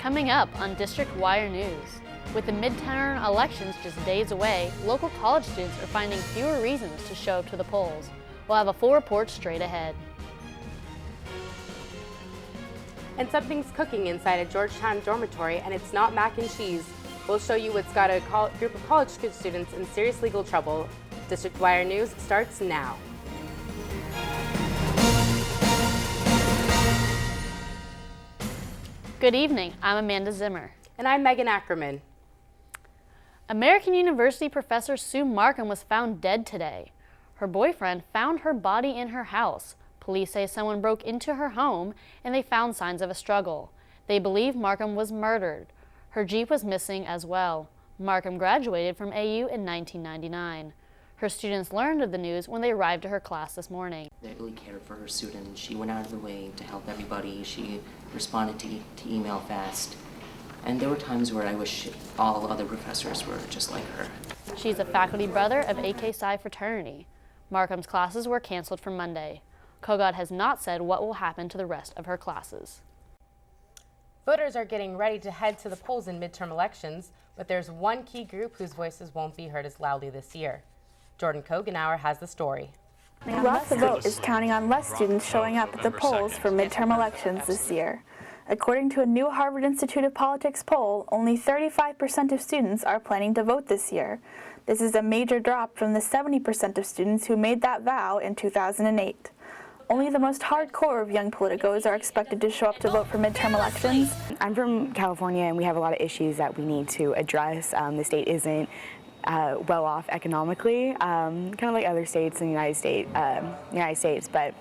Coming up on District Wire News. With the midterm elections just days away, local college students are finding fewer reasons to show up to the polls. We'll have a full report straight ahead. And something's cooking inside a Georgetown dormitory, and it's not mac and cheese. We'll show you what's got a group of college students in serious legal trouble. District Wire News starts now. Good evening, I'm Amanda Zimmer. And I'm Megan Ackerman. American University professor Sue Markham was found dead today. Her boyfriend found her body in her house. Police say someone broke into her home and they found signs of a struggle. They believe Markham was murdered. Her Jeep was missing as well. Markham graduated from AU in 1999. Her students learned of the news when they arrived to her class this morning. They really cared for her students. She went out of her way to help everybody. She responded to email fast. And there were times where I wish all other professors were just like her. She's a faculty brother of AK Psi fraternity. Markham's classes were canceled for Monday. Kogod has not said what will happen to the rest of her classes. Voters are getting ready to head to the polls in midterm elections, but there's one key group whose voices won't be heard as loudly this year. Jordan Kogenauer has the story. Rock the Vote is counting on less students showing up at the polls for midterm elections this year. According to a new Harvard Institute of Politics poll, only 35% of students are planning to vote this year. This is a major drop from the 70% of students who made that vow in 2008. Only the most hardcore of young politicos are expected to show up to vote for midterm elections. I'm from California, and we have a lot of issues that we need to address. The state isn't well off economically, kind of like other states in the United States, but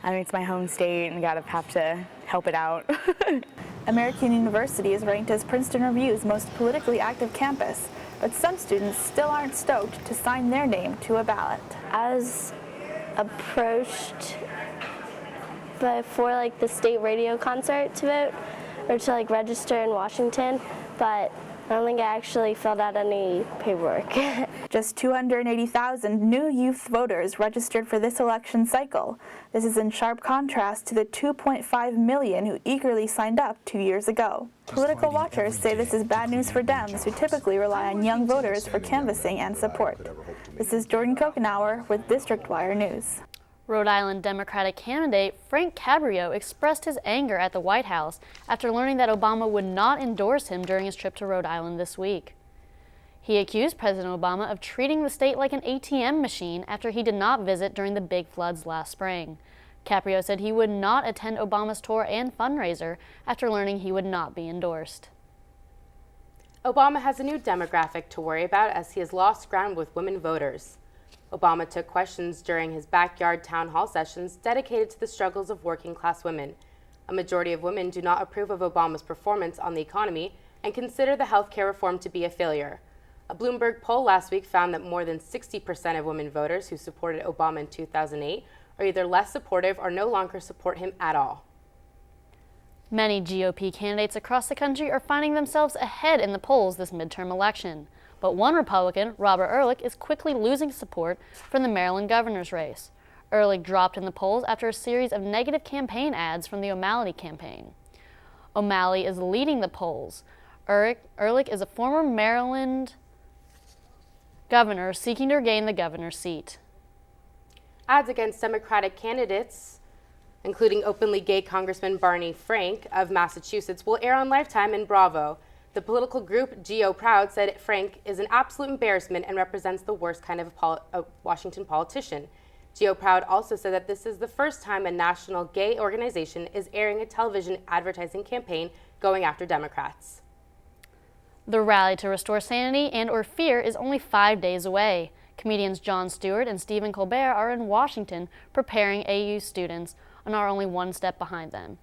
I mean, it's my home state and I have to help it out. American University is ranked as Princeton Review's most politically active campus, but some students still aren't stoked to sign their name to a ballot. I was approached for like the state radio concert to vote or to like register in Washington, but I don't think I actually filled out any paperwork. Just 280,000 new youth voters registered for this election cycle. This is in sharp contrast to the 2.5 million who eagerly signed up 2 years ago. Political watchers say this is bad news for Dems, who typically rely on young voters for canvassing and support. This is Jordan Kogenauer with District Wire News. Rhode Island Democratic candidate Frank Cabrio expressed his anger at the White House after learning that Obama would not endorse him during his trip to Rhode Island this week. He accused President Obama of treating the state like an ATM machine after he did not visit during the big floods last spring. Cabrio said he would not attend Obama's tour and fundraiser after learning he would not be endorsed. Obama has a new demographic to worry about as he has lost ground with women voters. Obama took questions during his backyard town hall sessions dedicated to the struggles of working-class women. A majority of women do not approve of Obama's performance on the economy and consider the health care reform to be a failure. A Bloomberg poll last week found that more than 60% of women voters who supported Obama in 2008 are either less supportive or no longer support him at all. Many GOP candidates across the country are finding themselves ahead in the polls this midterm election. But one Republican, Robert Ehrlich, is quickly losing support from the Maryland governor's race. Ehrlich dropped in the polls after a series of negative campaign ads from the O'Malley campaign. O'Malley is leading the polls. Ehrlich is a former Maryland governor seeking to regain the governor's seat. Ads against Democratic candidates, including openly gay Congressman Barney Frank of Massachusetts, will air on Lifetime and Bravo. The political group GO Proud said Frank is an absolute embarrassment and represents the worst kind of a Washington politician. GO Proud also said that this is the first time a national gay organization is airing a television advertising campaign going after Democrats. The rally to restore sanity and/or fear is only 5 days away. Comedians Jon Stewart and Stephen Colbert are in Washington preparing AU students and are only one step behind them.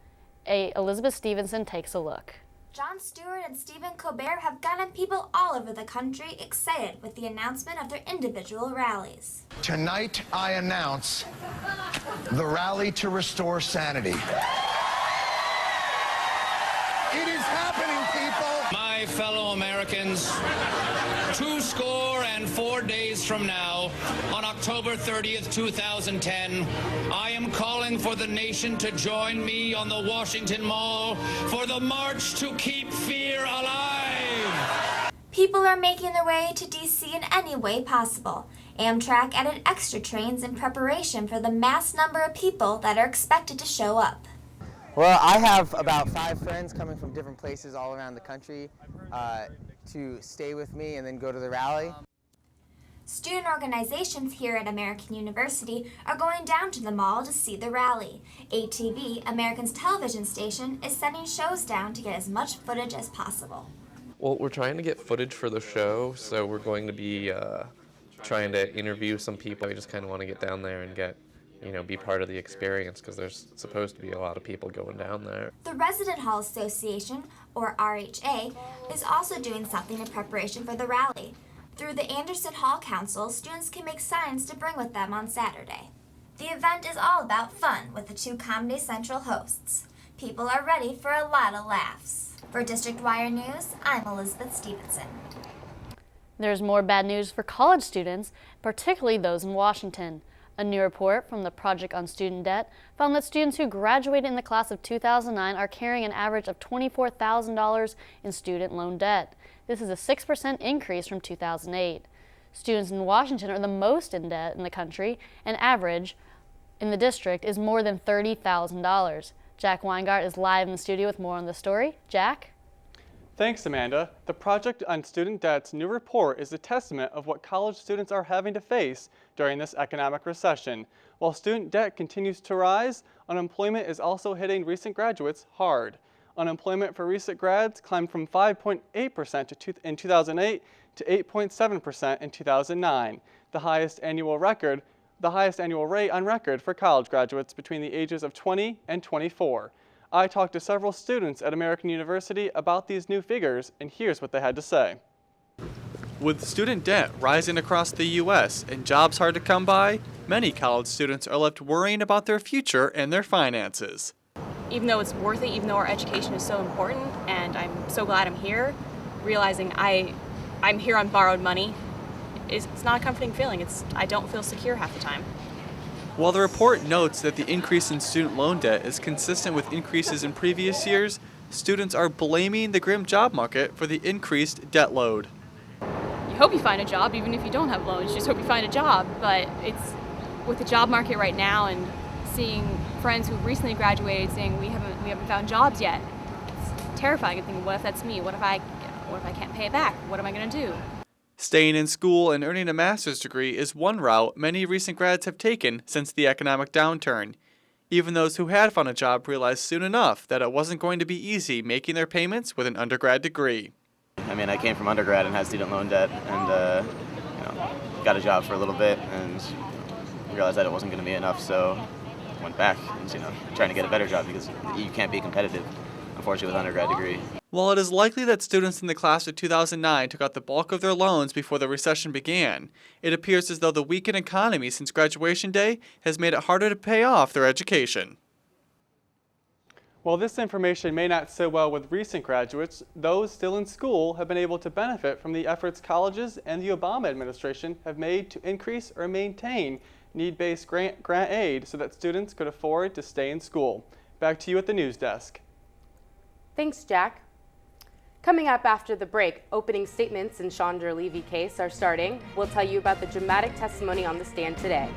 Elizabeth Stevenson takes a look. Jon Stewart and Stephen Colbert have gotten people all over the country excited with the announcement of their individual rallies. Tonight, I announce the Rally to Restore Sanity. It is happening, people. My fellow Americans, 24 days from now, on October 30th, 2010, I am calling for the nation to join me on the Washington Mall for the March to Keep Fear Alive. People are making their way to D.C. in any way possible. Amtrak added extra trains in preparation for the mass number of people that are expected to show up. Well, I have about 5 friends coming from different places all around the country to stay with me and then go to the rally. Student organizations here at American University are going down to the mall to see the rally. ATV, American's television station, is sending shows down to get as much footage as possible. Well, we're trying to get footage for the show, so we're going to be trying to interview some people. We just kind of want to get down there and get, be part of the experience, because there's supposed to be a lot of people going down there. The Resident Hall Association, or RHA, is also doing something in preparation for the rally. Through the Anderson Hall Council, students can make signs to bring with them on Saturday. The event is all about fun with the 2 Comedy Central hosts. People are ready for a lot of laughs. For District Wire News, I'm Elizabeth Stevenson. There's more bad news for college students, particularly those in Washington. A new report from the Project on Student Debt found that students who graduated in the class of 2009 are carrying an average of $24,000 in student loan debt. This is a 6% increase from 2008. Students in Washington are the most in debt in the country, and average in the district is more than $30,000. Jack Weingart is live in the studio with more on the story. Jack? Thanks, Amanda. The Project on Student Debt's new report is a testament of what college students are having to face during this economic recession. While student debt continues to rise, unemployment is also hitting recent graduates hard. Unemployment for recent grads climbed from 5.8% in 2008 to 8.7% in 2009, the highest annual rate on record for college graduates between the ages of 20 and 24. I talked to several students at American University about these new figures, and here's what they had to say. With student debt rising across the U.S. and jobs hard to come by, many college students are left worrying about their future and their finances. Even though it's worth it, even though our education is so important, and I'm so glad I'm here, realizing I'm here on borrowed money, it's not a comforting feeling. I don't feel secure half the time. While the report notes that the increase in student loan debt is consistent with increases in previous years, students are blaming the grim job market for the increased debt load. You hope you find a job, even if you don't have loans. You just hope you find a job. But it's with the job market right now and seeing friends who recently graduated saying we haven't found jobs yet. It's terrifying. I'm thinking, what if that's me? What if I can't pay it back? What am I going to do? Staying in school and earning a master's degree is one route many recent grads have taken since the economic downturn. Even those who had found a job realized soon enough that it wasn't going to be easy making their payments with an undergrad degree. I mean, I came from undergrad and had student loan debt, and got a job for a little bit, and realized that it wasn't going to be enough, so went back and trying to get a better job because you can't be competitive, unfortunately, with an undergrad degree. While it is likely that students in the class of 2009 took out the bulk of their loans before the recession began, it appears as though the weakened economy since graduation day has made it harder to pay off their education. While this information may not sit well with recent graduates, those still in school have been able to benefit from the efforts colleges and the Obama administration have made to increase or maintain need-based grant aid so that students could afford to stay in school. Back to you at the news desk. Thanks, Jack. Coming up after the break, opening statements in Chandra Levy case are starting. We'll tell you about the dramatic testimony on the stand today.